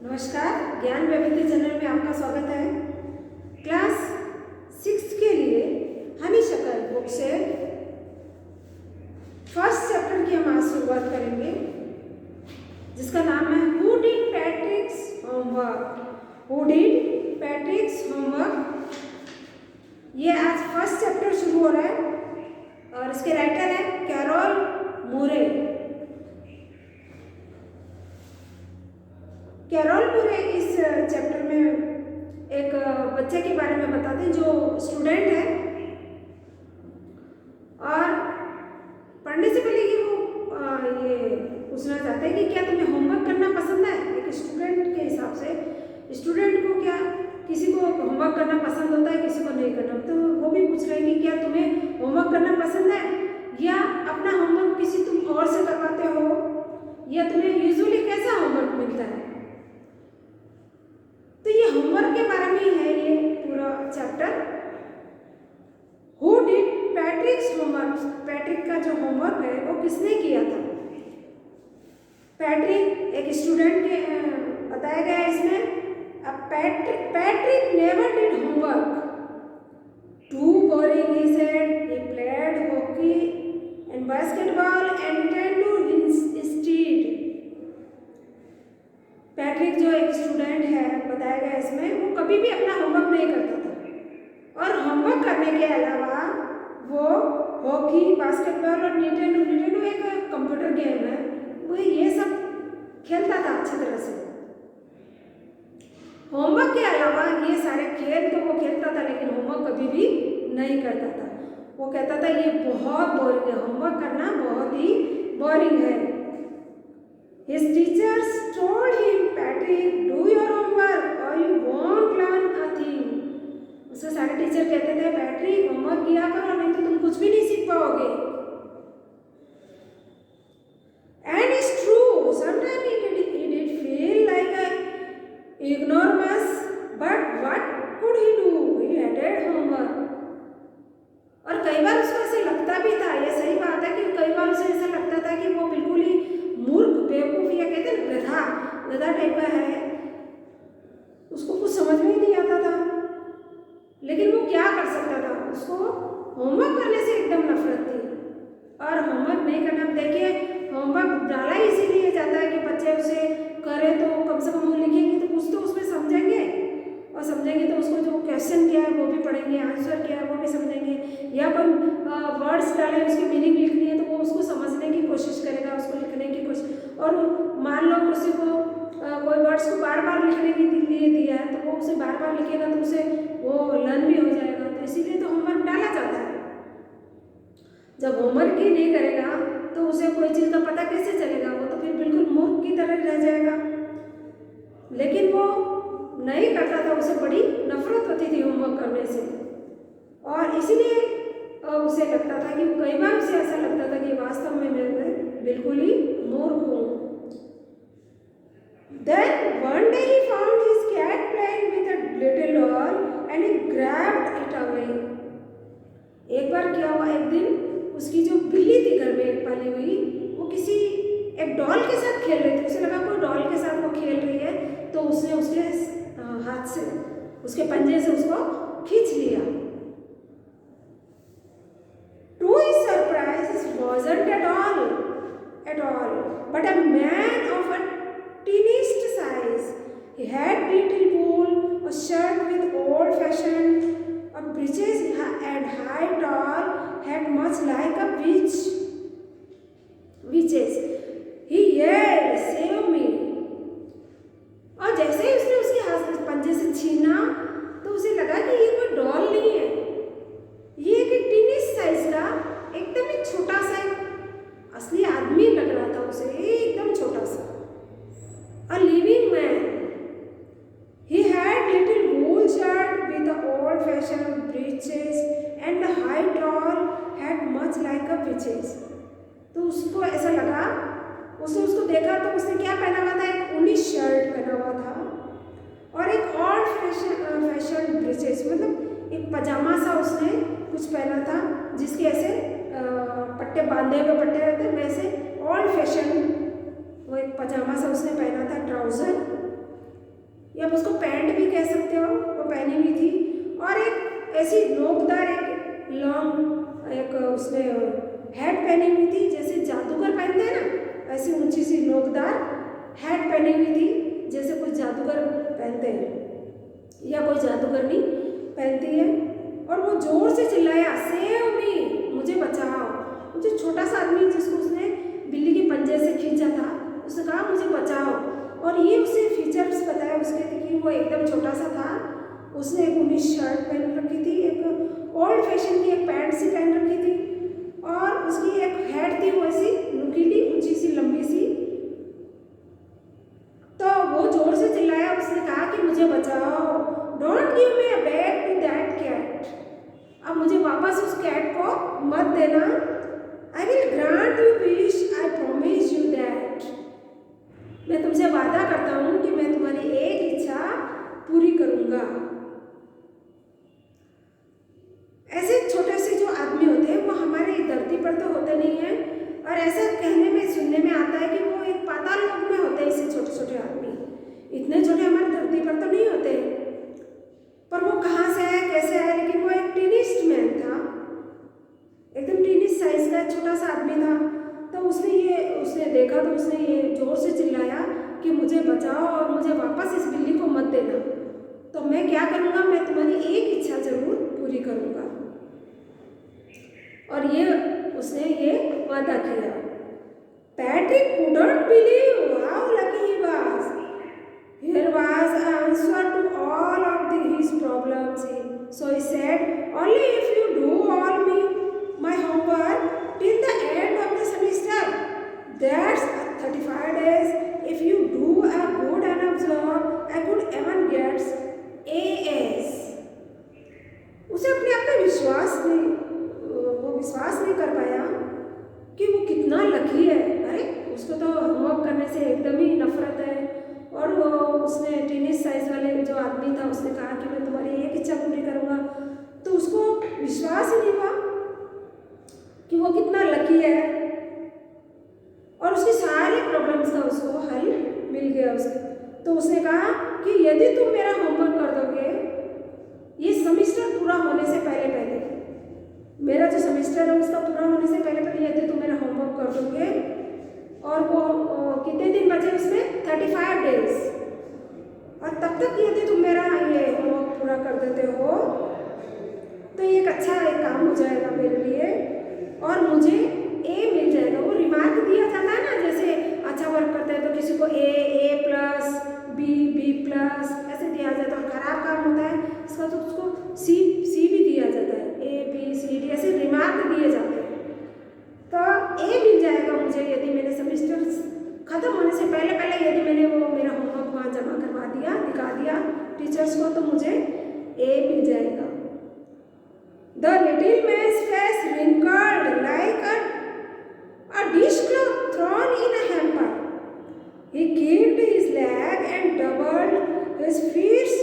नमस्कार, ज्ञान वैविध्य चैनल में आपका स्वागत है। क्लास 6 के लिए हनी शक्कर बुक से फर्स्ट चैप्टर की हम आज शुरुआत करेंगे, जिसका नाम है who did पैट्रिक्स homework. Who did पैट्रिक्स homework. ये आज फर्स्ट चैप्टर शुरू हो रहा है और इसके राइटर है कैरोल मूरे। कैरोल मूरे इस चैप्टर में एक बच्चे के बारे में बताते हैं जो स्टूडेंट है और पढ़ने से पहले कि वो ये पूछना चाहते हैं कि क्या तुम्हें होमवर्क करना पसंद है। एक स्टूडेंट के हिसाब से स्टूडेंट को क्या किसी को होमवर्क करना पसंद होता है, किसी को नहीं करना। तो वो भी पूछ रहे हैं कि क्या तुम्हें होमवर्क करना पसंद है या अपना होमवर्क किसी तुम और से करवाते हो, या तुम्हें यूजुअली कैसा होमवर्क मिलता है। तो ये होमवर्क के बारे में ही है ये पूरा chapter. Who did पैट्रिक्स homework. Patrick का जो होमवर्क है वो किसने किया था। पैट्रिक एक स्टूडेंट के बताया गया है इसमें। Patrick never did homework. Too boring he said. He played hockey and basketball and returned to his street. Patrick जो एक स्टूडेंट है बताया गया इसमें, वो कभी भी अपना होमवर्क नहीं करता था और होमवर्क करने के अलावा वो हॉकी, बास्केटबॉल और निटेंडो एक कंप्यूटर गेम है, वो ये सब खेलता था अच्छी तरह से। होमवर्क के अलावा ये सारे खेल तो वो खेलता था, लेकिन होमवर्क कभी भी नहीं करता था। वो कहता था ये बहुत बोरिंग है, होमवर्क करना बहुत ही बोरिंग है। His teachers told him, Patrick, do your homework or you won't learn a thing. उसके सारे टीचर कहते थे, पैट्रिक होमवर्क किया करो, नहीं तो तुम कुछ भी नहीं सीख पाओगे। And it's true, sometimes he did feel like a ignoramus, but what could he do? He hated homework. और कई बार उसको ऐसे लगता भी था, ये सही बात है कि कई बार उसे ऐसा लगता था कि वो बिल्कुल ही मूर्ख, बेवकूफ, या कहते हैं गधा टाइप का है, उसको कुछ समझ में ही नहीं आता था। लेकिन वो क्या कर सकता था, उसको होमवर्क करने से एकदम नफरत थी और होमवर्क नहीं करना। देखिए, होमवर्क डाला ही इसीलिए जाता है कि बच्चे उसे करें तो कम से कम वो लिखेंगे तो कुछ तो उसमें समझेंगे, और समझेंगे तो उसको जो क्वेश्चन क्या है वो भी पढ़ेंगे, आंसर क्या है वो भी समझेंगे, या कोई वर्ड्स डाले उसकी मीनिंग लिखनी है तो वो उसको समझने की कोशिश करेगा, उसको लिखने की कोशिश। और मान लो किसी को कोई वर्ड्स को बार बार लिखने के लिए दिया है तो वो उसे बार बार लिखेगा तो उसे वो लर्न भी हो जाएगा। तो इसीलिए तो होमवर्क डाला जाता है। जब होमवर्क ही नहीं करेगा तो उसे कोई चीज़ का पता कैसे चलेगा, वो तो फिर बिल्कुल मूर्ख की तरह रह जाएगा। लेकिन वो नहीं करता था, उसे बड़ी नफरत होती थी होमवर्क करने से, और इसीलिए उसे लगता था कि कई बार उसे ऐसा लगता था कि वास्तव में मैं बिल्कुल ही मूर्ख हूँ। Then one day he found his cat playing with a little doll and he grabbed it away. एक बार क्या हुआ, एक दिन उसकी जो बिल्ली थी घर में एक पाली हुई, वो किसी एक डॉल के साथ खेल रही थी। उसे लगा कोई डॉल के साथ वो खेल रही है, तो उसने उसके हाथ से, उसके पंजे से उसको खींच लिया। To his surprise, it wasn't a doll at all, but a man of a tiniest size. He had little wool, a shirt with old-fashioned, a breeches and high tall, had much like a witches. He yelled, "Save me!" और जैसे ही उसने उसके हाथ पंजे से छीना तो उसे लगा कि ये कोई डॉल नहीं है, ये एक टीनिस साइज का एकदम ही छोटा सा असली आदमी लग रहा था उसे, एकदम छोटा सा, a living man. He had little wool shirt with the old-fashioned breeches and the high tall had much like a witches. तो उसको ऐसा लगा, उसने उसको देखा तो उसने क्या पहना हुआ था, एक ऊनी शर्ट पहना हुआ था और एक ओल्ड फैशन ब्रीचेस, मतलब एक पजामा सा उसने कुछ पहना था जिसके ऐसे पट्टे बांधे हुए पट्टे रहते वैसे ओल्ड फैशन वो एक पजामा सा उसने पहना था, ट्राउजर, कह सकते हो, वो पहनी हुई थी। और एक ऐसी नोकदार एक लॉन्ग एक उसने हैट पहनी हुई थी, जैसे जादूगर पहनते हैं ना, ऐसी ऊंची सी नोकदार हैट पहनी हुई थी, जैसे कोई जादूगर पहनते हैं या कोई जादूगरनी पहनती है। और वो जोर से चिल्लाया, सेव मी, मुझे बचाओ। मुझे छोटा सा आदमी जिसको उसने बिल्ली के पंजे से खींचा था, उसने कहा मुझे बचाओ। और ये उसे फीचर्स बताया उसके थे कि वो एकदम छोटा सा था, उसने एक ऊनी शर्ट पहन रखी थी, एक ओल्ड फैशन की एक पैंट सी पहन रखी थी, और उसकी एक हैट थी वो ऐसी नुकीली ऊंची सी लंबी सी। तो वो जोर से चिल्लाया, उसने कहा कि मुझे बचाओ, don't give me a back to that cat. अब मुझे वापस उस कैट को मत देना। I will grant you wish, I promise you that. मैं तुमसे वादा करता हूँ कि मैं तुम्हारी एक इच्छा पूरी करूँगा। ऐसे छोटे से जो आदमी होते हैं वो हमारे धरती पर तो होते नहीं हैं, और ऐसा कहने में सुनने में आता है कि वो एक पाताल लोक में होते हैं। ऐसे छोटे छोटे आदमी, इतने छोटे हमारी धरती पर तो नहीं होते, पर वो कहाँ से आया, कैसे आया, लेकिन वो एक टीनिस्ट मैन था, एकदम टीनिस्ट साइज का छोटा सा आदमी था। तो उसने देखा, तो उसने ये जोर से चिल्लाया कि मुझे बचाओ और मुझे वापस इस बिल्ली को मत देना। तो मैं क्या करूँगा, मैं तुम्हारी एक इच्छा जरूर पूरी करूँगा। और उसने ये वादा किया। Patrick couldn't believe how lucky he was. Here was an answer to all of his problems. So he said, only if you do all my homework till the end of the semester. That's 35 days. If you do a good enough job, I could even get AS. उसे अपने आप पे विश्वास नहीं कर पाया कि वो कितना लकी है। अरे उसको तो होमवर्क करने से एकदम ही नफरत है, और वो उसने टेनिस साइज वाले जो आदमी था उसने कहा कि मैं तुम्हारी एक इच्छा पूरी करूँगा, तो उसको विश्वास ही नहीं हुआ कि वो कितना लकी है, और उसकी सारी प्रॉब्लम्स का उसको हल मिल गया उसको। तो उसने कहा कि यदि तुम मेरा होमवर्क कर दोगे, ये सेमेस्टर पूरा होने से पहले मेरा जो सेमेस्टर है उसका पूरा होने से पहले यदि तुम मेरा होमवर्क कर दोगे, और वो कितने दिन बचे उसमें, 35 डेज, और तब तक यदि तुम मेरा ये होमवर्क पूरा कर देते हो तो ये एक अच्छा एक काम हो जाएगा मेरे लिए, और मुझे ए मिल जाएगा। वो रिमार्क दिया जाता है ना, जैसे अच्छा वर्क करते हैं तो किसी को A+, B+, ऐसे दिया जाता है, और खराब काम होता है इसका तो उसको C भी दिया जाता है, A, B, C, D ऐसे रिमार्क दिए जाते हैं। तो ए मिल जाएगा मुझे यदि मैंने सेमेस्टर खत्म होने से पहले यदि मैंने वो मेरा होमवर्क वहाँ जमा करवा दिया, दिखा दिया टीचर्स को, तो मुझे ए मिल जाएगा। The little man's face wrinkled like a dishcloth thrown in a hamper. He kicked his leg and doubled his feet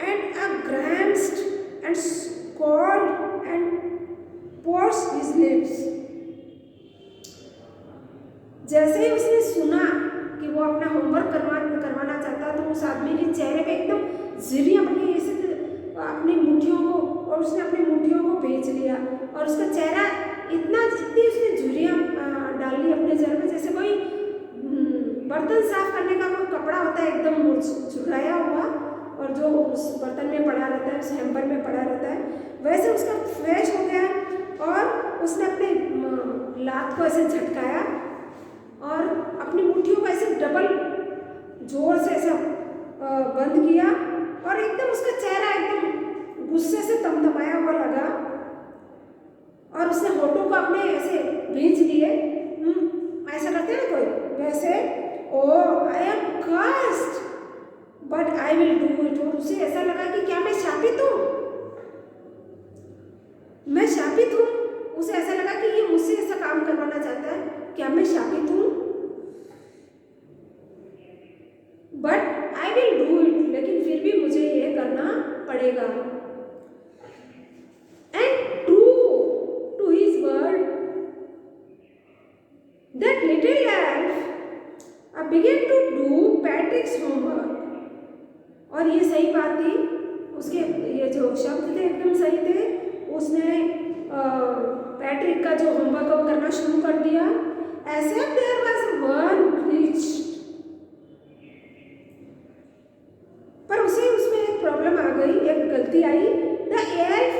and glanced and scolded and pursed his lips. जैसे ही उसने सुना कि वो अपना होमवर्क करवाना चाहता, तो उस आदमी के चेहरे पे एकदम झुर्रियाँ बनी, ऐसे अपनी मुट्ठियों को, और उसने अपनी मुट्ठियों को बेच लिया, और उसका चेहरा इतनी उसने झुर्रियाँ डाल ली अपने चेहरे में, जैसे कोई बर्तन साफ करने का कोई कपड़ा होता है एकदम झुर्राया हुआ, और जो उस बर्तन में पड़ा रहता है, उस हैम्पर में पड़ा रहता है, वैसे उसका फ्रेश हो गया। और उसने अपने लात को ऐसे झटकाया और अपनी मुट्ठियों को ऐसे डबल जोर से ऐसा बंद किया, और एकदम उसका चेहरा एकदम गुस्से से तमतमाया हुआ लगा, और उसने होठों को अपने ऐसे भींच लिए, ऐसा करते हैं ना कोई, वैसे oh I am cast but I will do it. और उसे ऐसा लगा कि क्या मैं शापित हूँ, मैं शापित हूँ। उसे ऐसा लगा कि ये मुझसे ऐसा काम करवाना चाहता है, क्या मैं शापित हूँ, but I will do it, लेकिन फिर भी मुझे ये करना पड़ेगा। And true to his word, that little elf began to do Patrick's homework, और ये सही बात थी, उसके ये जो शब्द थे एकदम सही थे। उसने पैट्रिक का जो होमवर्क वो करना शुरू कर दिया। ऐसे देयर वाज वन ग्लिच, पर उसे उसमें एक प्रॉब्लम आ गई, एक गलती आई। The elf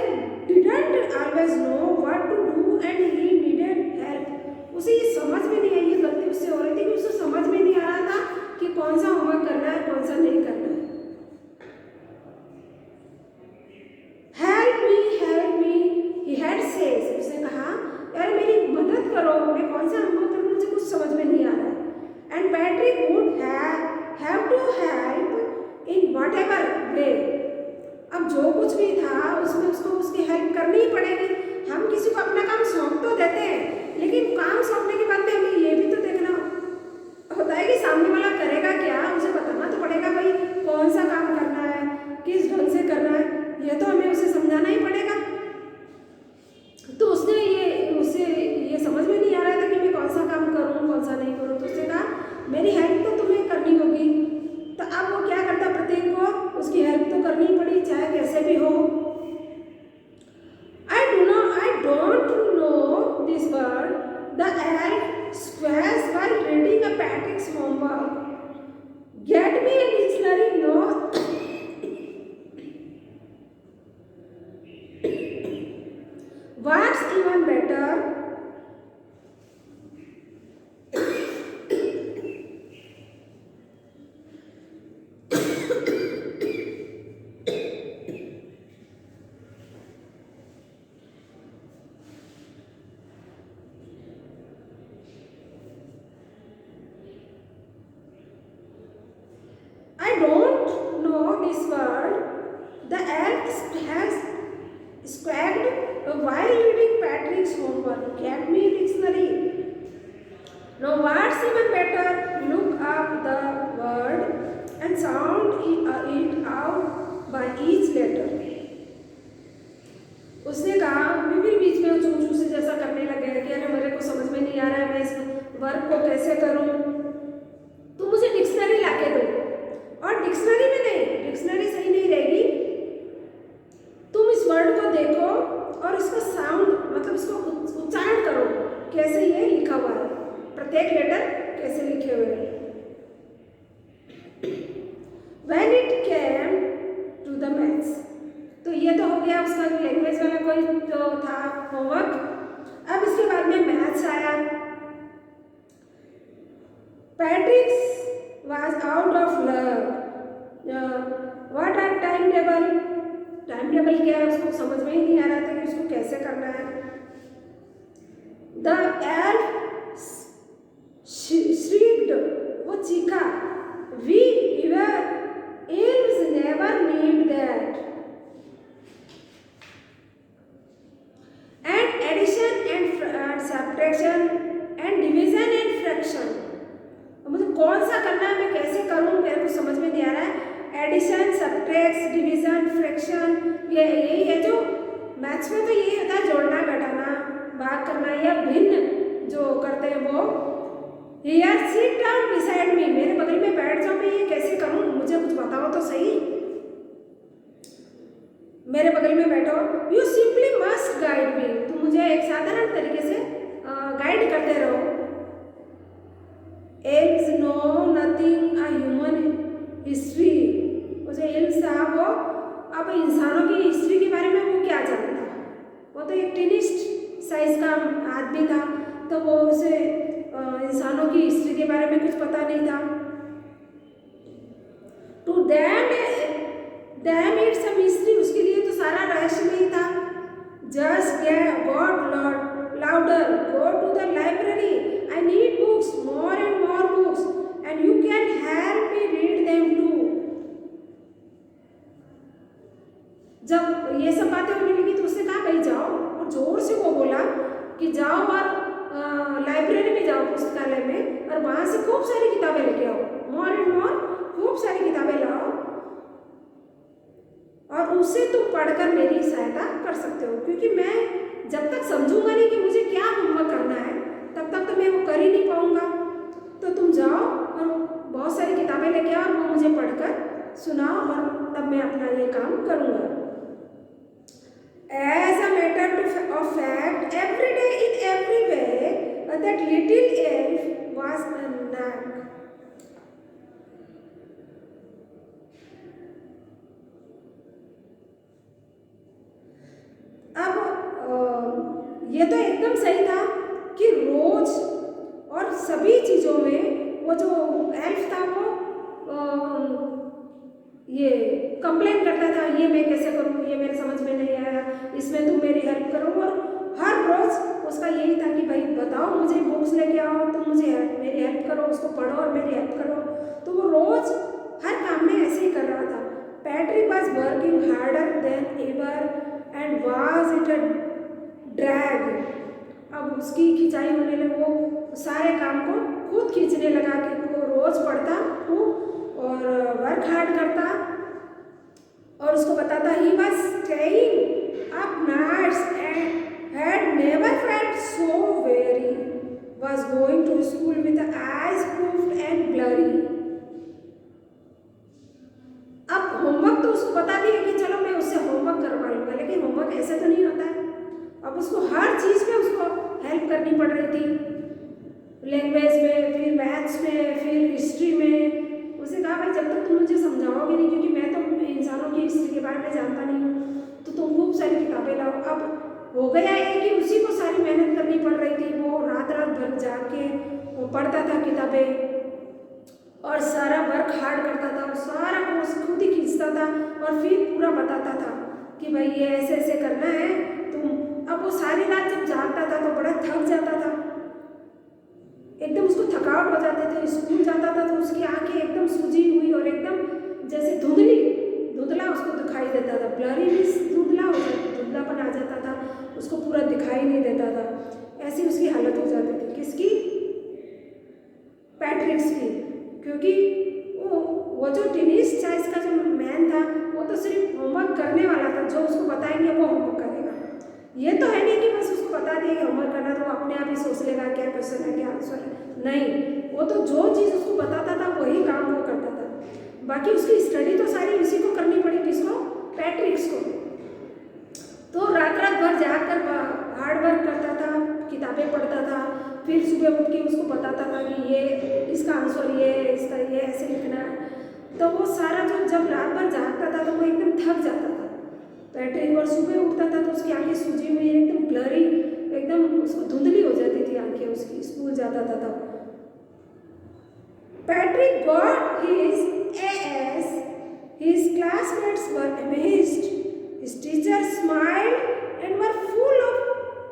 didn't always know what to do and he needed help. उसे ये समझ में नहीं आई, ये गलती उससे हो रही थी कि उसे समझ में नहीं आ रहा था कि कौन सा होमवर्क करना है कौन सा नहीं करना है। Help me he had says, उसने कहा यार मेरी मदद करो, मैं कौन सा होमवर्क करूं, मुझे कुछ समझ में नहीं आ रहा है। And Patrick would have to help in whatever way. अब जो कुछ भी था उसमें उसको उसकी हेल्प करनी ही पड़ेगी। हम किसी को अपना काम सौंप तो देते हैं, लेकिन काम सौंपने के बाद में हमें ये भी तो देखना होता है कि सामने वाला करेगा क्या, उसे बताना तो पड़ेगा भाई कौन सा काम करना है, किस ढंग से करना है, ये तो हमें उसे समझाना ही पड़ेगा। तो उसे ये समझ में नहीं आ रहा था कि मैं कौन सा काम करूं कौन सा नहीं करूं। तो उसने कहा मेरी हेल्प तो तुम्हें करनी होगी। तो अब वो क्या करता, प्रत्येक को उसकी हेल्प तो करनी ही पड़ी, चाहे कैसे भी हो। I don't know this word. The elf squares while reading a Patrick's homework. Get me a dictionary, no. What's even better? I don't know this word. The elf has squawked while reading Patrick's homework. Get me a dictionary. Now what's even better? Look up the word and sound it out by each letter. उसने कहा, फिर बीच में चू चू से जैसा करने लगे कि अरे मेरे को समझ में नहीं आ रहा है, मैं इस वर्क को कैसे करूं, तो मुझे डिक्शनरी लाके दो। और डिक्शनरी में नहीं, डिक्शनरी सही नहीं रहेगी, तुम इस वर्ड को देखो और इसका साउंड मतलब इसको उच्चारण करो, कैसे ये लिखा हुआ है, प्रत्येक लेटर कैसे लिखे हुए हैं। When it came to the maths, तो ये तो हो गया उसका लैंग्वेज वाला कोई जो था होमवर्क। अब इसके बाद में मैथ्स आया। Patrick was out of luck. What are time table, time table क्या है उसको समझ में ही नहीं आ रहा था कि उसको कैसे करना है। द एल्फ श्रीक्ड, वो चीखा, we elves never need that. And addition and subtraction and division and fraction, मुझे कौन सा करना है, मैं कैसे करूं, मेरे को समझ में नहीं आ रहा है। एडिशन, सब्ट्रैक्ट, डिवीजन, फ्रैक्शन, ये यही है जो मैथ्स में तो यही होता है, जोड़ना, घटाना, भाग करना या भिन्न जो करते हैं वो। Here sit down beside me, मेरे बगल में बैठ जाओ, मैं ये कैसे करूं, मुझे कुछ बताओ तो सही, मेरे बगल में बैठो। You simply must guide me, तुम मुझे एक साधारण तरीके से गाइड करते रहो। Elves know nothing a human history, मुझे एल्व्स था वो अब इंसानों की हिस्ट्री के बारे में वो क्या जानता, वो तो एक टिनिस्ट साइज का आदमी था, तो वो उसे इंसानों की हिस्ट्री के बारे में कुछ पता नहीं था। To them it's a mystery, उसके लिए तो सारा रहस्यमय था। Just got louder, go to the library, I need books, more and more books, and you can help me read them too. जब ये सब बातें होने लगी तो उसने कहा भाई जाओ, और जोर से वो बोला कि जाओ और लाइब्रेरी में जाओ, पुस्तकालय में, और वहां से खूब सारी किताबें लेके आओ, मोर एंड मोर, खूब सारी किताबें लाओ, और उससे तुम पढ़कर मेरी सहायता कर सकते हो, क्योंकि मैं जब तक समझूंगा नहीं कि मुझे क्या होमवर्क करना है तब तक तो मैं वो कर ही नहीं पाऊंगा। तो तुम जाओ और बहुत सारी किताबें लेके आओ और वो मुझे पढ़कर सुनाओ और तब मैं अपना ये काम करूँगा। As a matter of fact, every day in every way, that little elf was a nag. अब ये तो एकदम सही था कि रोज और सभी चीज़ों में वो जो एल्फ था वो ये कंप्लेन करता था, ये मैं कैसे करूँ, ये मेरे समझ में नहीं आया, इसमें तुम मेरी हेल्प करो। और हर रोज़ उसका यही था कि भाई बताओ मुझे बुक्स लेके आओ, तुम मुझे मेरी हेल्प करो, उसको पढ़ो और मेरी हेल्प करो। तो वो रोज़ हर काम में ऐसे ही कर रहा था। Patrick was working harder than ever and was it a drag. अब उसकी खिंचाई होने लगी, वो सारे काम को खुद खींचने लगा कि वो रोज़ पढ़ता खूब और वर्क हार्ड करता और उसको बताता he was staying up nights and had never felt so very, was going to school with eyes puffed and blurry. अब होमवर्क तो उसको बता दिया कि चलो मैं उससे होमवर्क करवा लूँगा, लेकिन होमवर्क ऐसे तो नहीं होता है। अब उसको हर चीज़ में उसको हेल्प करनी पड़ रही थी, लैंग्वेज में, फिर मैथ्स में, फिर हिस्ट्री में। उसे कहा भाई जब तक तुम मुझे समझाओगे नहीं, क्योंकि मैं तो इंसानों की हिस्ट्री के बारे में जानता नहीं हूँ, तो तुम खूब सारी किताबें लाओ। अब हो गया है कि उसी को सारी मेहनत करनी पड़ रही थी। वो रात रात भर जाग के वो पढ़ता था किताबें और सारा वर्क हार्ड करता था और सारा कोर्स खुद ही खींचता था और फिर पूरा बताता था कि भाई ये ऐसे ऐसे करना है तुम। अब वो सारी रात जब जागता था तो बड़ा थक जाता था, एकदम उसको थकावट हो जाती थी। स्कूल जाता था तो उसकी आंखें एकदम सूजी हुई और एकदम जैसे धुंधला उसको दिखाई देता था। ब्लरी मीन्स धुंधला हो जाता, धुंधलापन आ जाता था, उसको पूरा दिखाई नहीं देता था। ऐसी उसकी हालत हो जाती थी। किसकी? पैट्रिक्स की। क्योंकि वो जो टेनिस चाइस का जो मैन था वो तो सिर्फ होमवर्क करने वाला था, जो उसको बताएंगे वो होमवर्क करेगा। ये तो है नहीं कि बस उसको बता दिया कि होमवर्क करना तो वो अपने आप ही सोच लेगा क्या क्वेश्चन है क्या आंसर है। नहीं, वो तो जो चीज़ उसको बताता था वही काम वो करता था। बाकी उसकी स्टडी तो सारी इसी को करनी पड़ी। किसको? पैट्रिक्स को। तो रात रात भर जाकर हार्ड वर्क करता था, किताबें पढ़ता था, फिर सुबह उठ के उसको बताता था कि ये इसका आंसर ये, इसका ये ऐसे लिखना है। तो वो सारा जो जब रात भर जागता था तो वो एकदम थक जाता था पैट्रिक, और सुबह उठता था तो उसकी आंखें सूजी हुई, एकदम ब्लरी, एकदम उसको धुंधली हो जाती थी आंखें उसकी। स्कूल जाता था तब। Patrick got his as, his classmates were amazed, his teachers smiled and were full of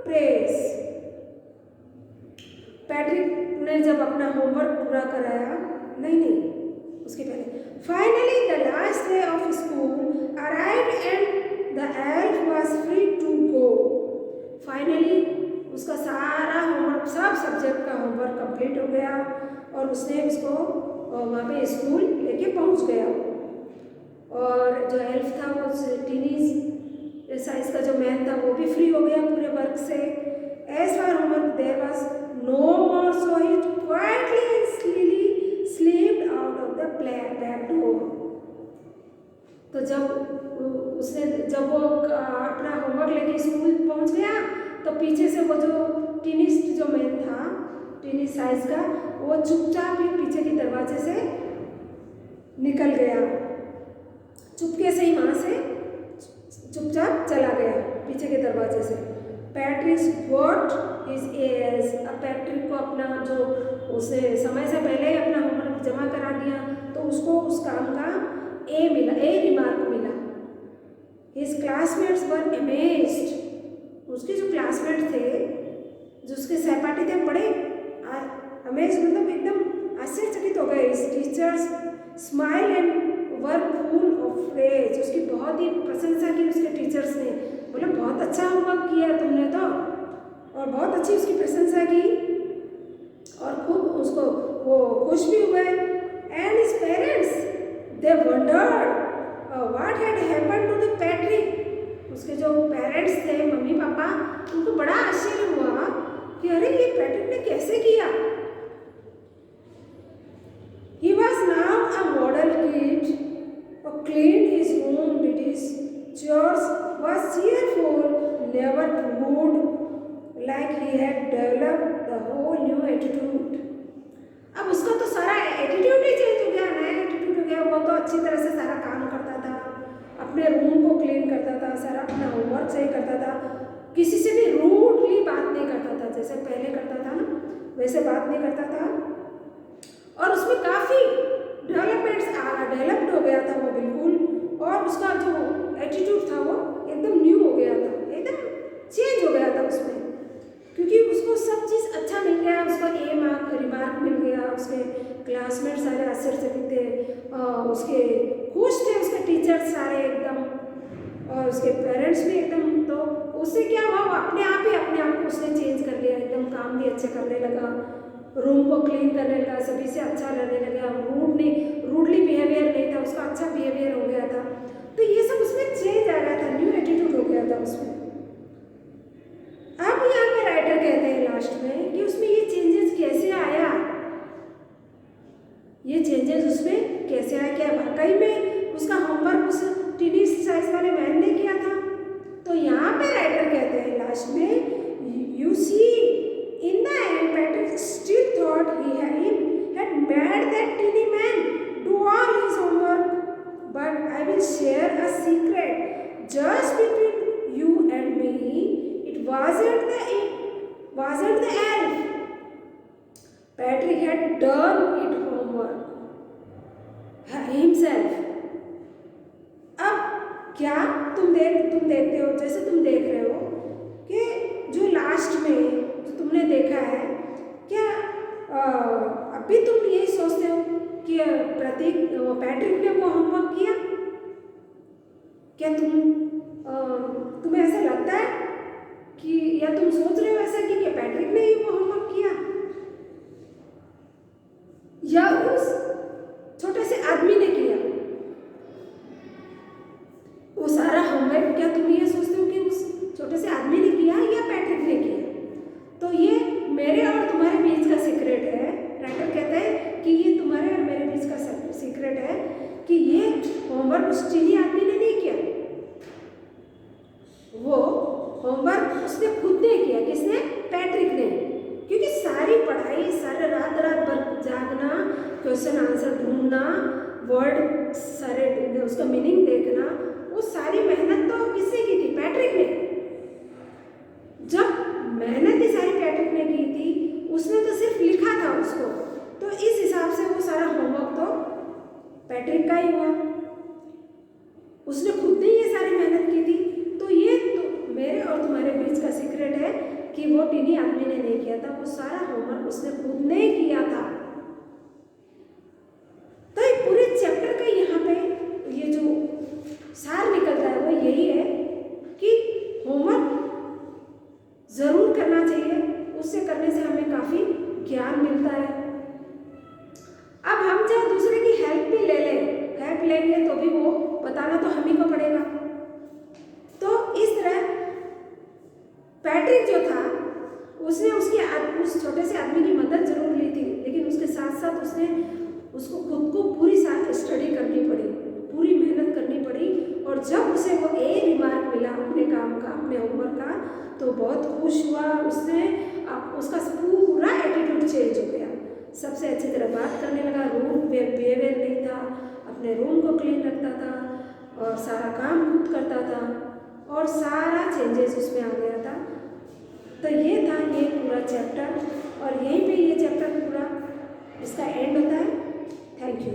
praise. Patrick ने जब अपना होमवर्क पूरा कराया, नहीं उसके पहले, finally the last day of school arrived and the elf was free to go. Finally उसका सारा होमवर्क, सब सब्जेक्ट का होमवर्क कंप्लीट हो गया और उसने उसको वहाँ पे स्कूल लेके पहुँच गया। और जो एल्फ था वो टीनीज साइज का जो मैन था वो भी फ्री हो गया पूरे वर्क से। As for homework there was no more, so he quietly and slyly slipped out of the back door. तो जब वो अपना होमवर्क लेके स्कूल पहुंच गया तो पीछे से वो जो टीनिस्ट जो मैन था, टीनिस्ट साइज का, वो चुपचाप ही पीछे के दरवाजे से निकल गया। चुपके से ही वहाँ से चुपचाप चला गया पीछे के दरवाजे से। Patrick got his as. अब पैट्रिक को अपना जो उसे समय से पहले ही अपना होमवर्क जमा करा दिया तो उसको उस काम का ए मिला, ए रिमार्क मिला। हिज क्लासमेट्स वर अमेज्ड। उसके जो क्लासमेट थे, जो उसके सहपाठी थे, बड़े अमेज, मतलब एकदम आश्चर्यचकित हो गए। His teachers smile and were full of praise. उसकी बहुत ही प्रशंसा की उसके टीचर्स ने, बोले बहुत अच्छा होमवर्क किया तुमने तो, और बहुत अच्छी उसकी प्रशंसा की और खूब उसको वो खुश भी हुए। And his parents they wondered what had happened to the Patrick. उसके जो पेरेंट्स थे, मम्मी पापा, उनको बड़ा आश्चर्य हुआ कि अरे ये पैट्रिक ने कैसे किया। He was now a model kid, cleaned his room, did his chores, was cheerful, never rude, like he had developed the whole new attitude. अब उसका तो सारा एटीट्यूड ही चेंज हो गया, नया एटीट्यूड हो गया। वो तो अच्छी तरह से सारा काम करता था, अपने रूम को क्लीन करता था, सारा अपना होमवर्क सही करता था, किसी से भी रूडली बात नहीं करता था, जैसे पहले करता था ना वैसे बात नहीं करता था। और उसमें काफ़ी डेवलप्ड हो गया था वो बिल्कुल। और उसका जो एटीट्यूड था वो एकदम न्यू हो गया था, एकदम चेंज हो गया था उसमें, क्योंकि उसको सब चीज़ अच्छा मिल गया। उसको रिमार्क मिल गया, उसके क्लासमेट सारे आश्चर्यचकित थे, उसके खुश थे, उसके टीचर्स सारे एकदम, और उसके पेरेंट्स भी एकदम। तो उससे क्या हुआ, वो अपने आप को उसने चेंज कर लिया, एकदम काम भी अच्छे करने लगा, रूम को क्लीन करने लगा, सभी से अच्छा रहने लगा, रूडली बिहेवियर नहीं था उसका, अच्छा बिहेवियर हो गया था। तो ये सब उसमें चेंज आ गया था, न्यू एटीट्यूड हो गया था उसमें। अब यहाँ पे राइटर कहते हैं लास्ट में कि उसमें ये चेंजेस कैसे आया, ये चेंजेस उसमें कैसे आया, क्या वाकई में उसका होमवर्क उस टीनी साइज वाले मैन ने किया था। तो यहाँ पे राइटर कहते हैं लास्ट में, you see in the end Patrick still thought he had made that teeny man do all his homework, but I will share a secret just between you and me. It wasn't the elf. Patrick had done it homework himself. अब क्या तुम देखते हो, जैसे तुम देख रहे हो कि जो लास्ट में जो तुमने देखा है, क्या अभी तुम यही सोचते हो कि पैट्रिक ने वो होमवर्क किया? क्या तुम्हें ऐसा लगता है कि, या तुम सोच रहे हो ऐसा कि पैट्रिक ने ही वो होमवर्क किया, या उस छोटे से आदमी ने किया वो सारा होमवर्क? क्या तुम ये सोचते हो कि उस छोटे से आदमी ने किया या पैट्रिक ने किया? तो ये मेरे और तुम्हारे बीच का सीक्रेट है। राइटर कहते हैं कि ये तुम्हारे और मेरे बीच का सीक्रेट है कि ये होमवर्क उस चीनी आदमी ने नहीं किया, वो होमवर्क उसने खुद ने किया। किसने? पैट्रिक ने। क्योंकि सारी पढ़ाई, सारे रात भर जागना, क्वेश्चन आंसर ढूंढना, वर्ड सारे ढूंढने, उसका मीनिंग देखना, वो सारी मेहनत तो किसने की थी? पैट्रिक ने। जब मेहनत ही सारी पैट्रिक ने की थी, उसने तो सिर्फ लिखा था उसको, तो इस हिसाब से वो सारा होमवर्क तो पैट्रिक का ही हुआ, उसने खुद ने ये सारी मेहनत की थी। तो ये तो मेरे और तुम्हारे बीच का सीक्रेट है कि वो टीनी आदमी ने नहीं किया था, वो सारा होमवर्क उसने खुद ने किया था। तो ये पूरे चैप्टर का यहाँ पे ये जो सार निकलता है वो यही है कि होमवर्क ज़रूर करना चाहिए, उससे करने से हमें काफ़ी ज्ञान मिलता है। अब हम चाहे दूसरे की हेल्प भी हेल्प लेंगे तो भी वो बताना तो हम ही को पड़ेगा। तो इस तरह पैट्रिक जो था उसने उस छोटे से आदमी की मदद जरूर ली थी, लेकिन उसके साथ साथ उसको खुद को पूरी स्टडी करनी पड़ी, पूरी मेहनत करनी पड़ी। और जब उसे वो ए रिमार्क मिला अपने काम का, अपने होमवर्क का, तो बहुत खुश हुआ। उसका पूरा एटीट्यूड चेंज हो गया, सबसे अच्छी तरह बात करने लगा, रूड बिहेवियर नहीं था, अपने रूम को क्लीन रखता था और सारा काम खुद करता था, और सारा चेंजेस उसमें आ गया था। तो ये था ये पूरा चैप्टर, और यहीं पे ये चैप्टर पूरा इसका एंड होता है। Thank you.